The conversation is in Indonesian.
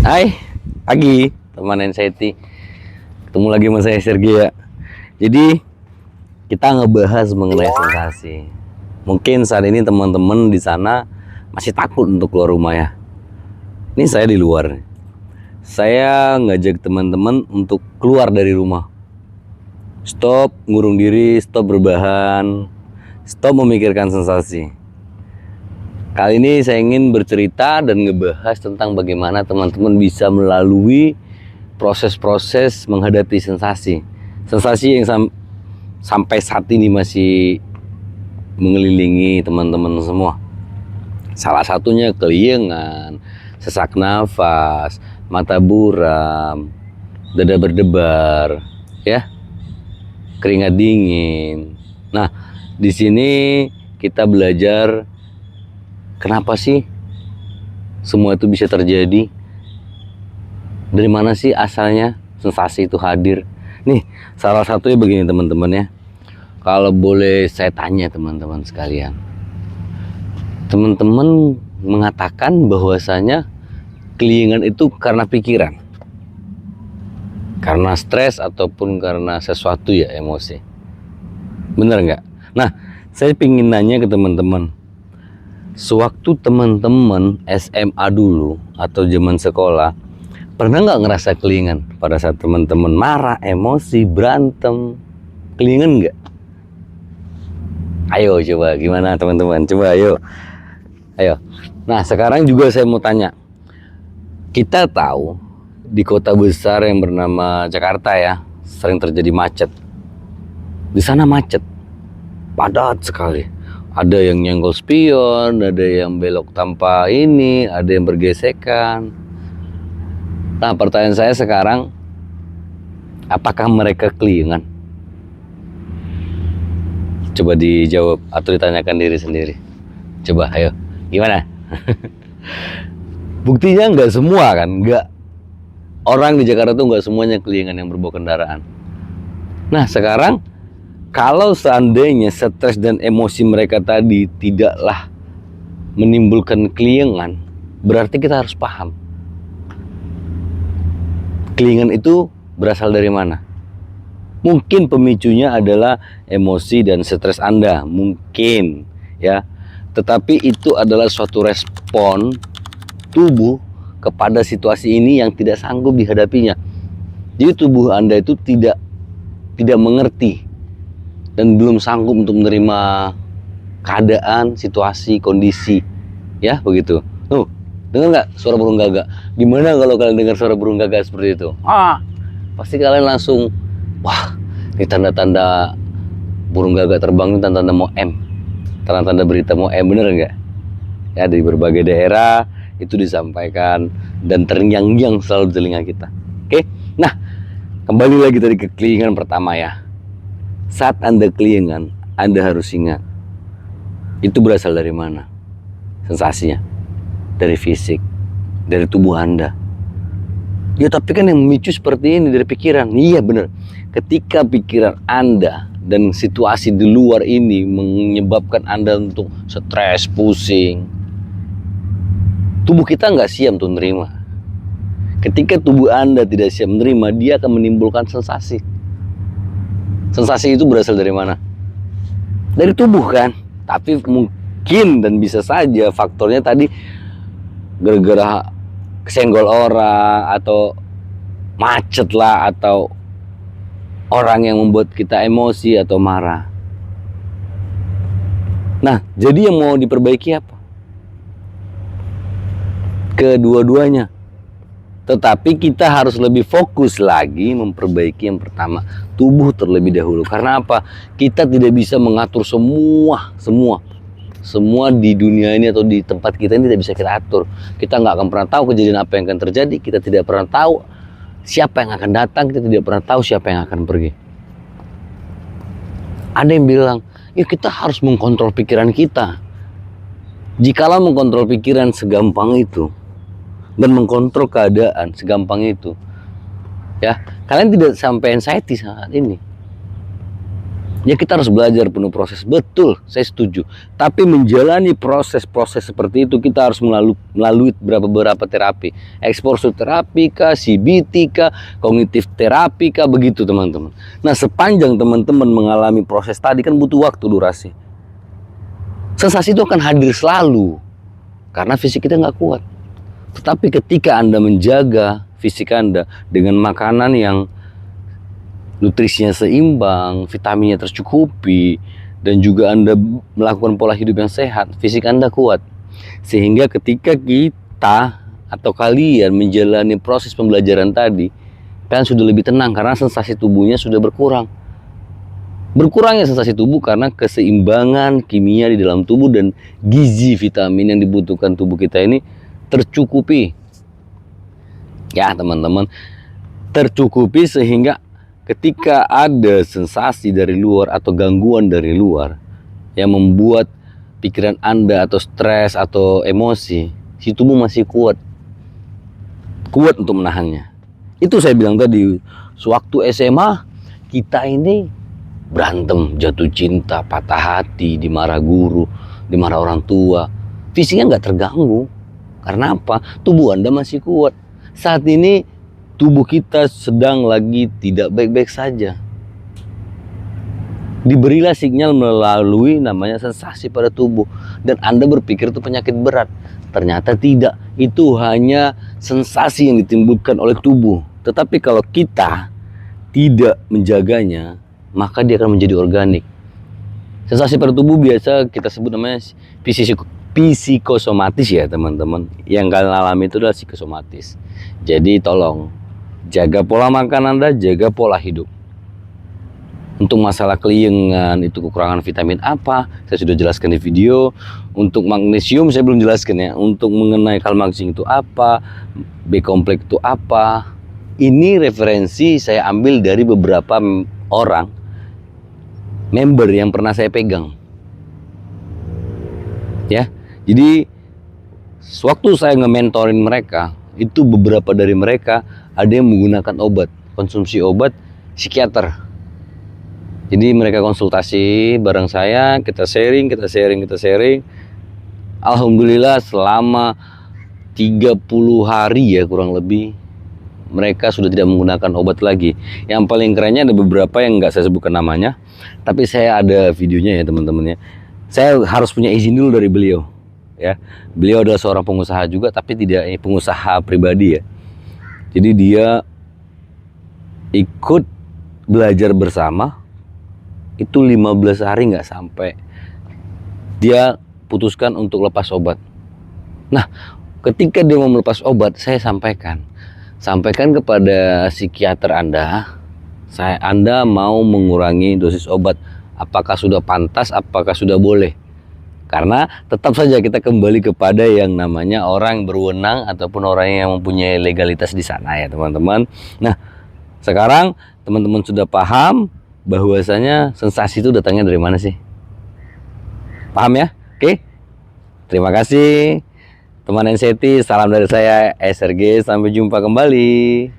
Hai, Agi, teman anxiety. Ketemu lagi sama saya Sergia. Jadi kita ngebahas mengenai sensasi. Mungkin saat ini teman-teman di sana masih takut untuk keluar rumah ya. Ini saya di luar. Saya ngajak teman-teman untuk keluar dari rumah. Stop ngurung diri, stop berbahan, stop memikirkan sensasi. Kali ini saya ingin bercerita dan ngebahas tentang bagaimana teman-teman bisa melalui proses-proses menghadapi sensasi. Sensasi yang sampai saat ini masih mengelilingi teman-teman semua. Salah satunya keliengan, sesak nafas, mata buram, dada berdebar, ya, keringat dingin. Nah, di sini kita belajar kenapa sih semua itu bisa terjadi? Dari mana sih asalnya sensasi itu hadir? Nih, salah satunya begini teman-teman ya. Kalau boleh saya tanya teman-teman sekalian. Teman-teman mengatakan bahwasanya keliengan itu karena pikiran. Karena stres ataupun karena sesuatu ya, emosi. Bener nggak? Nah, saya ingin nanya ke teman-teman. Sewaktu teman-teman SMA dulu atau zaman sekolah, pernah nggak ngerasa keliengan pada saat teman-teman marah, emosi, berantem? Keliengan nggak? Ayo coba, gimana teman-teman? Coba ayo. Ayo. Nah, sekarang juga saya mau tanya. Kita tahu di kota besar yang bernama Jakarta ya, sering terjadi macet. Di sana macet, padat sekali. Ada yang nyenggol spion, ada yang belok tanpa ini, ada yang bergesekan. Nah, pertanyaan saya sekarang, apakah mereka keliengan? Coba dijawab atau ditanyakan diri sendiri. Coba, ayo, gimana? Buktinya nggak semua kan, nggak. Orang di Jakarta tuh nggak semuanya keliengan yang berbawa kendaraan. Nah, sekarang kalau seandainya stres dan emosi mereka tadi tidaklah menimbulkan keliengan, berarti kita harus paham. Keliengan itu berasal dari mana? Mungkin pemicunya adalah emosi dan stres Anda, mungkin ya. Tetapi itu adalah suatu respon tubuh kepada situasi ini yang tidak sanggup dihadapinya. Jadi tubuh Anda itu tidak mengerti dan belum sanggup untuk menerima keadaan, situasi, kondisi, ya begitu. Tuh, dengar nggak suara burung gagak? Gimana kalau kalian dengar suara burung gagak seperti itu? Pasti kalian langsung, wah, ini tanda-tanda burung gagak terbang, ini tanda-tanda mau M, tanda-tanda berita mau M, bener nggak? Ya, dari berbagai daerah itu disampaikan dan terngiang-ngiang selalu di telinga kita. Oke, nah kembali lagi tadi ke keliengan pertama ya. Saat Anda keliengan, Anda harus ingat itu berasal dari mana? Sensasinya dari fisik, dari tubuh Anda. Ya tapi kan yang memicu seperti ini dari pikiran. Iya benar. Ketika pikiran Anda dan situasi di luar ini menyebabkan Anda untuk stres, pusing, tubuh kita nggak siap untuk menerima. Ketika tubuh Anda tidak siap menerima, dia akan menimbulkan sensasi. Sensasi itu berasal dari mana? Dari tubuh kan. Tapi mungkin dan bisa saja faktornya tadi gara-gara kesenggol orang, atau macet lah, atau orang yang membuat kita emosi atau marah. Nah, jadi yang mau diperbaiki apa? Kedua-duanya. Tetapi kita harus lebih fokus lagi memperbaiki yang pertama, tubuh terlebih dahulu. Karena apa? Kita tidak bisa mengatur semua di dunia ini atau di tempat kita ini tidak bisa kita atur. Kita nggak akan pernah tahu kejadian apa yang akan terjadi. Kita tidak pernah tahu siapa yang akan datang. Kita tidak pernah tahu siapa yang akan pergi. Ada yang bilang, ya kita harus mengkontrol pikiran kita. Jikalau mengkontrol pikiran segampang itu dan mengkontrol keadaan segampang itu, ya kalian tidak sampai anxiety saat ini. Ya kita harus belajar penuh proses, betul, saya setuju. Tapi menjalani proses-proses seperti itu kita harus melalui beberapa terapi. Exposure terapi kah, CBT kah, kognitif terapi kah, begitu teman-teman. Nah sepanjang teman-teman mengalami proses tadi kan butuh waktu durasi. Sensasi itu akan hadir selalu, karena fisik kita nggak kuat. Tetapi ketika Anda menjaga fisik Anda dengan makanan yang nutrisinya seimbang, vitaminnya tercukupi, dan juga Anda melakukan pola hidup yang sehat, fisik Anda kuat. Sehingga ketika kita atau kalian menjalani proses pembelajaran tadi, kalian sudah lebih tenang karena sensasi tubuhnya sudah berkurang. Berkurangnya sensasi tubuh karena keseimbangan kimia di dalam tubuh dan gizi vitamin yang dibutuhkan tubuh kita ini tercukupi. Ya teman-teman, tercukupi sehingga ketika ada sensasi dari luar atau gangguan dari luar yang membuat pikiran Anda atau stres atau emosi, si tubuh masih kuat untuk menahannya. Itu saya bilang tadi, sewaktu SMA kita ini berantem, jatuh cinta, patah hati, dimarah guru, dimarah orang tua, fisiknya nggak terganggu. Karena apa? Tubuh Anda masih kuat. Saat ini tubuh kita sedang lagi tidak baik-baik saja. Diberilah sinyal melalui namanya sensasi pada tubuh. Dan Anda berpikir itu penyakit berat. Ternyata tidak. Itu hanya sensasi yang ditimbulkan oleh tubuh. Tetapi kalau kita tidak menjaganya, maka dia akan menjadi organik. Sensasi pada tubuh biasa kita sebut namanya psikosomatis ya teman-teman. Yang kalian alami itu adalah psikosomatis. Jadi tolong jaga pola makan Anda, jaga pola hidup. Untuk masalah keliengan, itu kekurangan vitamin apa, saya sudah jelaskan di video. Untuk magnesium saya belum jelaskan ya. Untuk mengenai kalmaksing itu apa, B kompleks itu apa. Ini referensi saya ambil dari beberapa orang, member yang pernah saya pegang. Ya, jadi sewaktu saya nge-mentorin mereka, itu beberapa dari mereka ada yang menggunakan obat, konsumsi obat psikiater. Jadi mereka konsultasi bareng saya, kita sharing. Alhamdulillah selama 30 hari ya kurang lebih, mereka sudah tidak menggunakan obat lagi. Yang paling kerennya ada beberapa yang nggak saya sebutkan namanya, tapi saya ada videonya ya teman-teman ya. Saya harus punya izin dulu dari beliau. Ya, beliau adalah seorang pengusaha juga, tapi tidak pengusaha pribadi ya. Jadi dia ikut belajar bersama, itu 15 hari nggak sampai dia putuskan untuk lepas obat. Nah, ketika dia mau melepas obat, saya sampaikan kepada psikiater Anda, Anda mau mengurangi dosis obat, apakah sudah pantas, apakah sudah boleh? Karena tetap saja kita kembali kepada yang namanya orang berwenang ataupun orang yang mempunyai legalitas di sana ya teman-teman. Nah sekarang teman-teman sudah paham bahwasanya sensasi itu datangnya dari mana sih? Paham ya? Oke. Terima kasih teman NCT, salam dari saya SRG, sampai jumpa kembali.